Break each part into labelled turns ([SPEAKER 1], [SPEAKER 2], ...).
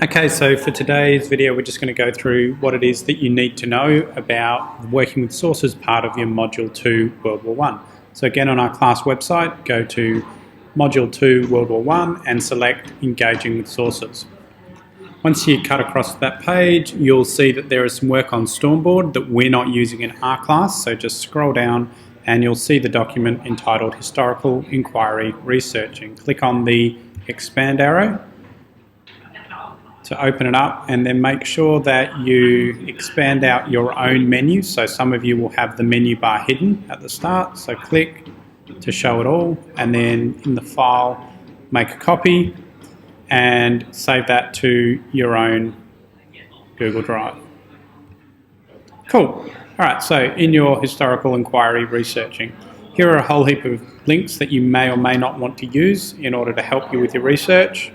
[SPEAKER 1] Okay, so for today's video, we're just going to go through what it is that you need to know about working with sources part of your Module 2 World War I. So again, on our class website, go to Module 2 World War I and select Engaging with Sources. Once you cut across that page, you'll see that there is some work on Stormboard that we're not using in our class, so just scroll down and you'll see the document entitled Historical Inquiry Researching. Click on the expand arrow to open it up, and then make sure that you expand out your own menu. So some of you will have the menu bar hidden at the start, so click to show it all, and then in the file make a copy and save that to your own Google Drive. Cool. Alright, so in your historical inquiry researching, here are a whole heap of links that you may or may not want to use in order to help you with your research.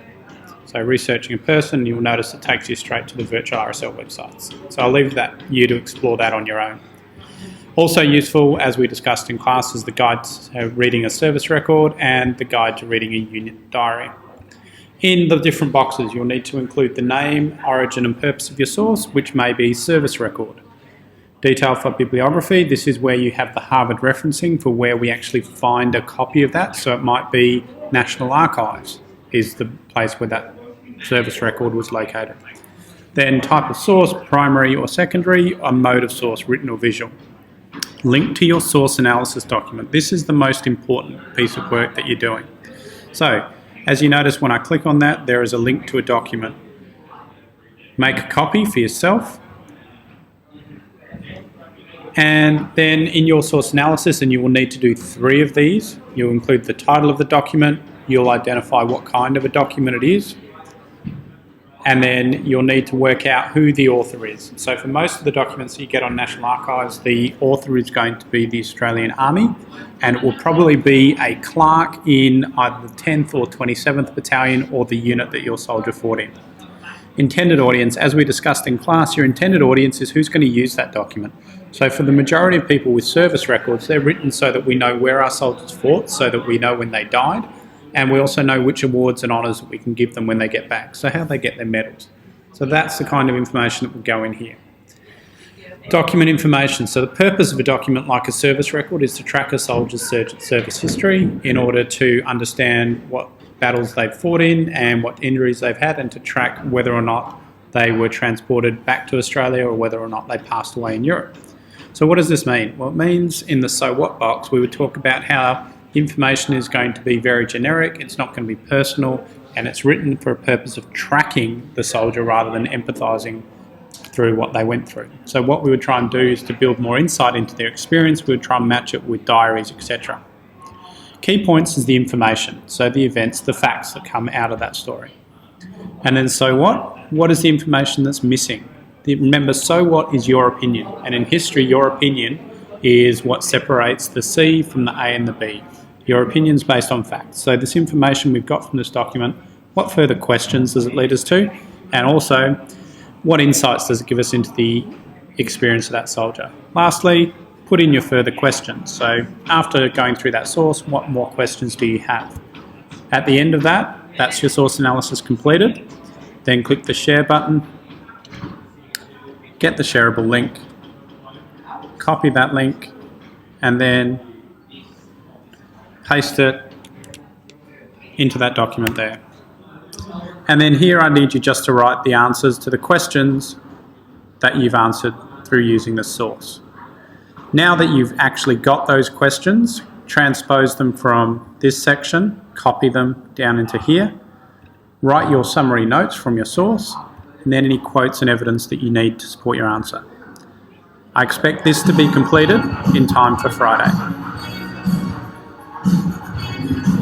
[SPEAKER 1] So researching a person, you'll notice it takes you straight to the virtual RSL websites. So I'll leave you to explore that on your own. Also useful, as we discussed in class, is the guide to reading a service record and the guide to reading a unit diary. In the different boxes, you'll need to include the name, origin and purpose of your source, which may be service record. Detail for bibliography, this is where you have the Harvard referencing for where we actually find a copy of that. So it might be National Archives is the place where that service record was located. Then type of source, primary or secondary, or mode of source, written or visual. Link to your source analysis document. This is the most important piece of work that you're doing. So, as you notice when I click on that, there is a link to a document. Make a copy for yourself. And then in your source analysis, and you will need to do 3 of these, you'll include the title of the document, you'll identify what kind of a document it is, and then you'll need to work out who the author is. So for most of the documents that you get on National Archives, the author is going to be the Australian Army, and it will probably be a clerk in either the 10th or 27th Battalion or the unit that your soldier fought in. Intended audience, as we discussed in class, your intended audience is who's going to use that document. So for the majority of people with service records, they're written so that we know where our soldiers fought, so that we know when they died, and we also know which awards and honours we can give them when they get back, so how they get their medals. So that's the kind of information that will go in here. Document information. So the purpose of a document like a service record is to track a soldier's service history in order to understand what battles they've fought in and what injuries they've had, and to track whether or not they were transported back to Australia or whether or not they passed away in Europe. So what does this mean? Well, it means in the so what box we would talk about how information is going to be very generic, it's not going to be personal, and it's written for a purpose of tracking the soldier rather than empathising through what they went through. So what we would try and do is to build more insight into their experience. We would try and match it with diaries, etc. Key points is the information, so the events, the facts that come out of that story. And then so what? What is the information that's missing? Remember, so what is your opinion? And in history, your opinion is what separates the C from the A and the B. Your opinion's based on facts. So this information we've got from this document, what further questions does it lead us to? And also, what insights does it give us into the experience of that soldier? Lastly, put in your further questions. So after going through that source, what more questions do you have? At the end of that, that's your source analysis completed. Then click the share button, get the shareable link, copy that link, and then paste it into that document there. And then here I need you just to write the answers to the questions that you've answered through using the source. Now that you've actually got those questions, transpose them from this section, copy them down into here, write your summary notes from your source, and then any quotes and evidence that you need to support your answer. I expect this to be completed in time for Friday.